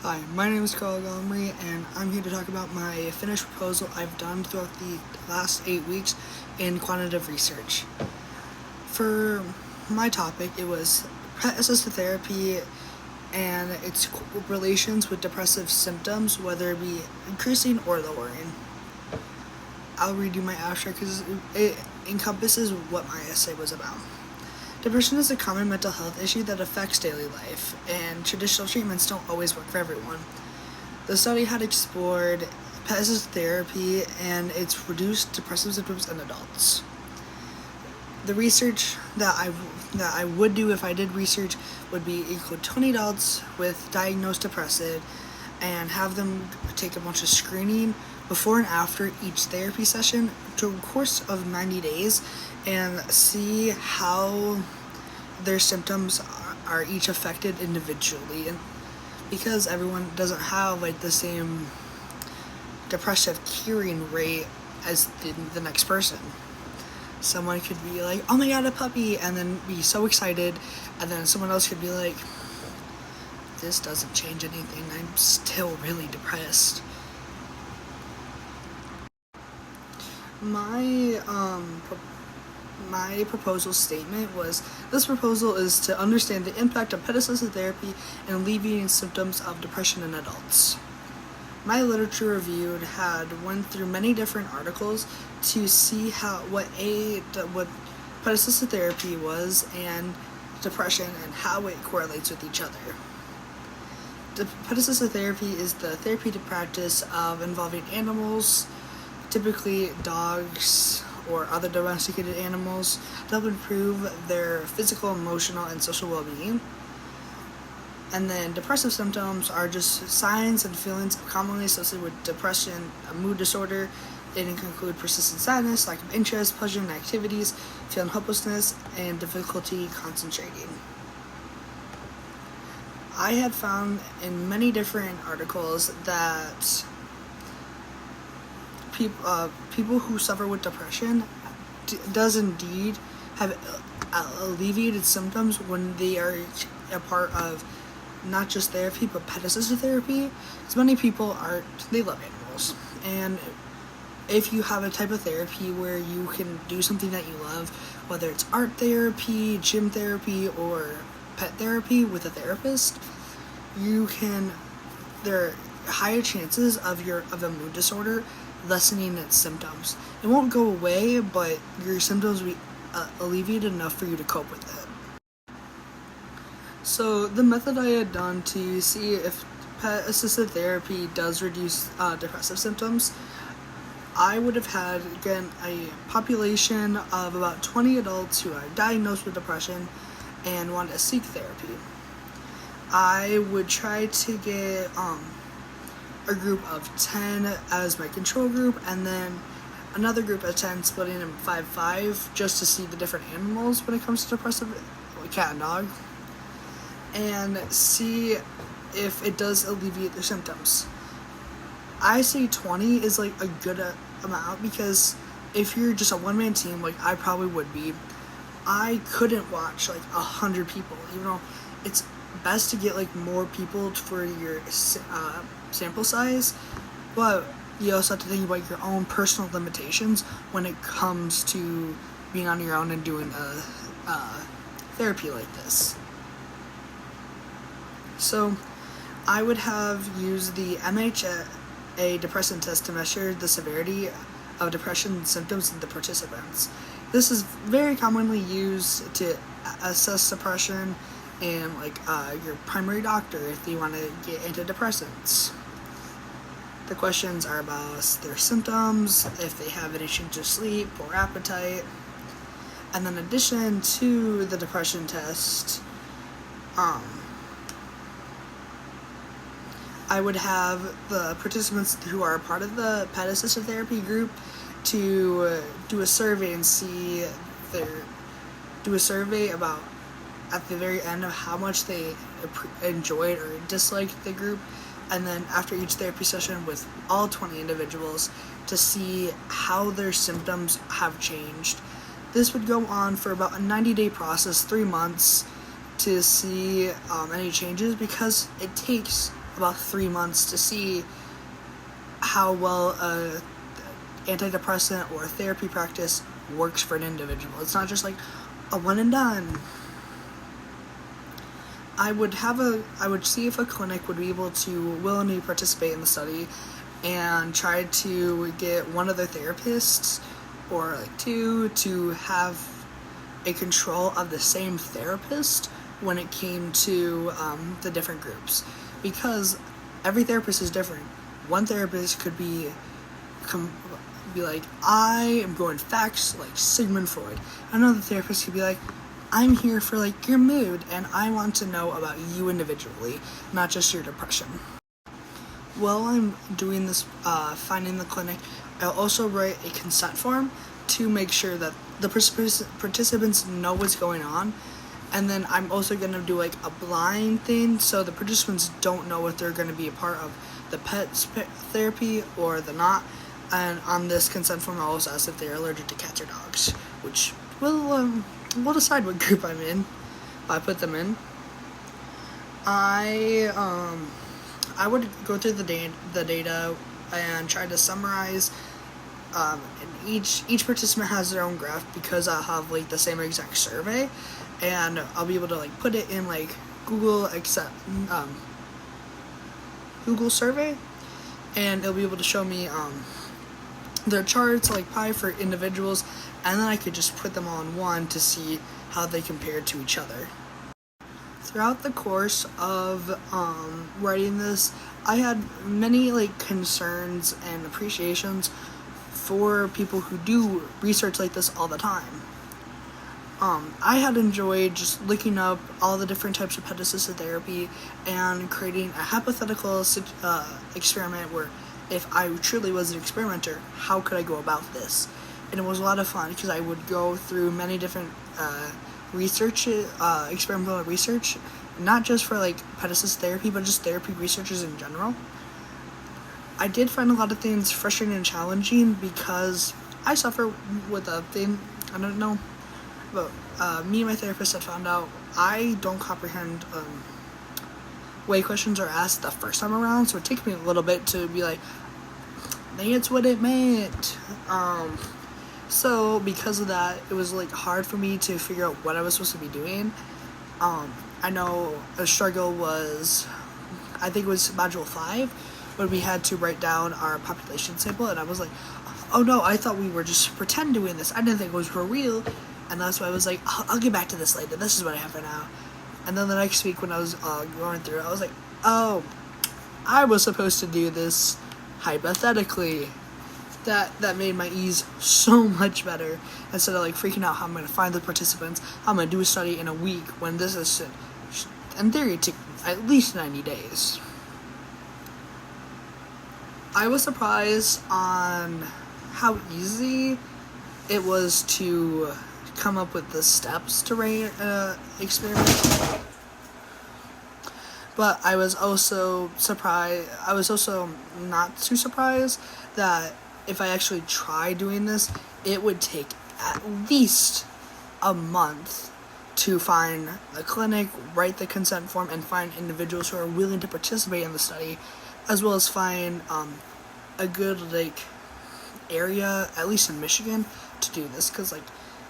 Hi, my name is Carl Gomery, and I'm here to talk about my finished proposal I've done throughout the last 8 weeks in quantitative research. For my topic, it was pet-assisted therapy and its relations with depressive symptoms, whether it be increasing or lowering. I'll read you my abstract because it encompasses what my essay was about. Depression is a common mental health issue that affects daily life, and traditional treatments don't always work for everyone. The study had explored pet-assisted therapy and its reduced depressive symptoms in adults. The research that I would do if I did research would be include 20 adults with diagnosed depressive and have them take a bunch of screening before and after each therapy session to a course of 90 days and see how their symptoms are each affected individually, and because everyone doesn't have like the same depressive curing rate as the next person. Someone could be like, oh my god, a puppy, and then be so excited, and then someone else could be like, this doesn't change anything, I'm still really depressed. My proposal statement was, this proposal is to understand the impact of pet-assisted therapy in alleviating symptoms of depression in adults. My literature review went through many different articles to see what pet-assisted therapy was and depression and how it correlates with each other. Pet-assisted therapy is the therapeutic practice of involving animals, typically dogs or other domesticated animals, to help improve their physical, emotional, and social well-being. And then depressive symptoms are just signs and feelings commonly associated with depression, a mood disorder. It can include persistent sadness, lack of interest, pleasure in activities, feeling hopelessness, and difficulty concentrating. I had found in many different articles that people who suffer with depression does indeed have alleviated symptoms when they are a part of not just therapy but pet-assisted therapy. Because many people they love animals, and if you have a type of therapy where you can do something that you love, whether it's art therapy, gym therapy, or pet therapy with a therapist, there are higher chances of a mood disorder lessening its symptoms. It won't go away, but your symptoms will be alleviated enough for you to cope with it. So the method I had done to see if pet-assisted therapy does reduce depressive symptoms, I would have had, again, a population of about 20 adults who are diagnosed with depression and want to seek therapy. I would try to get a group of 10 as my control group, and then another group of 10 splitting in 5-5 just to see the different animals when it comes to depressive, like cat and dog, and see if it does alleviate their symptoms. I say 20 is like a good amount, because if you're just a one-man team, like I probably would be, I couldn't watch like 100 people, even though it's best to get like more people for your sample size, but you also have to think about your own personal limitations when it comes to being on your own and doing a therapy like this. So I would have used the MHA depression test to measure the severity of depression symptoms in the participants. This is very commonly used to assess depression and your primary doctor if they want to get antidepressants. The questions are about their symptoms, if they have an issue to sleep or appetite. And then in addition to the depression test, I would have the participants who are part of the pet-assisted therapy group to do a survey and do a survey about at the very end of how much they enjoyed or disliked the group, and then after each therapy session with all 20 individuals to see how their symptoms have changed. This would go on for about a 90-day process, 3 months, to see any changes, because it takes about 3 months to see how well a antidepressant or a therapy practice works for an individual. It's not just like a one and done. I would see if a clinic would be able to willingly participate in the study and try to get one of their therapists or like two to have a control of the same therapist when it came to the different groups, because every therapist is different. One therapist could be like, I am going facts like Sigmund Freud. Another therapist could be like, I'm here for like your mood and I want to know about you individually, not just your depression. While I'm doing this, finding the clinic, I'll also write a consent form to make sure that the participants know what's going on. And then I'm also going to do like a blind thing so the participants don't know if they're going to be a part of the pet therapy or the not. And on this consent form, I'll also ask if they're allergic to cats or dogs, which we'll decide what group I'm in. I put them in. I would go through the data and try to summarize. And each participant has their own graph because I have like the same exact survey, and I'll be able to like put it in like Google survey, and it'll be able to show me their charts like pie for individuals, and then I could just put them all in one to see how they compare to each other. Throughout the course of writing this, I had many like concerns and appreciations for people who do research like this all the time. I had enjoyed just looking up all the different types of pet assisted therapy and creating a hypothetical experiment where if I truly was an experimenter, how could I go about this? And it was a lot of fun because I would go through many different experimental research, not just for like pet assisted therapy, but just therapy researchers in general. I did find a lot of things frustrating and challenging because I suffer with a thing, I don't know, but me and my therapist had found out I don't comprehend way questions are asked the first time around, so it takes me a little bit to be like, that's what it meant. So because of that, it was like hard for me to figure out what I was supposed to be doing. I know a struggle was, I think it was module 5, when we had to write down our population sample, and I was like, oh no, I thought we were just pretend doing this. I didn't think it was for real, and that's why I was like, I'll get back to this later. This is what I have for now. And then the next week when I was going through it, I was like, oh, I was supposed to do this hypothetically. That made my ease so much better, instead of like freaking out how I'm going to find the participants, how I'm going to do a study in a week when this is, in theory, it took at least 90 days. I was surprised on how easy it was to come up with the steps to write an experiment. But I was also not too surprised that if I actually try doing this, it would take at least a month to find a clinic, write the consent form, and find individuals who are willing to participate in the study, as well as find a good like area, at least in Michigan, to do this. Because like,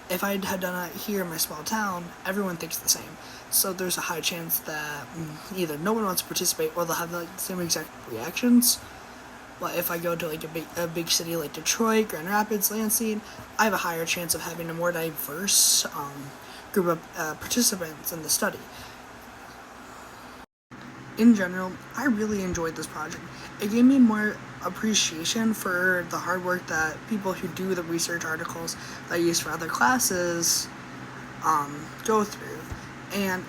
if I had done it here in my small town, everyone thinks the same. So there's a high chance that either no one wants to participate or they'll have like the same exact reactions. But if I go to like a big city like Detroit, Grand Rapids, Lansing, I have a higher chance of having a more diverse group of participants in the study. In general, I really enjoyed this project. It gave me more appreciation for the hard work that people who do the research articles that I use for other classes go through. And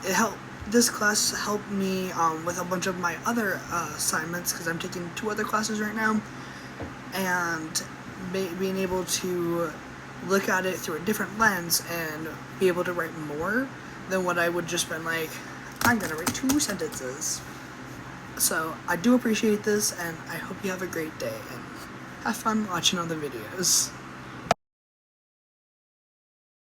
this class helped me with a bunch of my other assignments, because I'm taking 2 other classes right now, and being able to look at it through a different lens and be able to write more than what I would just been like, I'm gonna write 2 sentences. So I do appreciate this, and I hope you have a great day and have fun watching all the videos.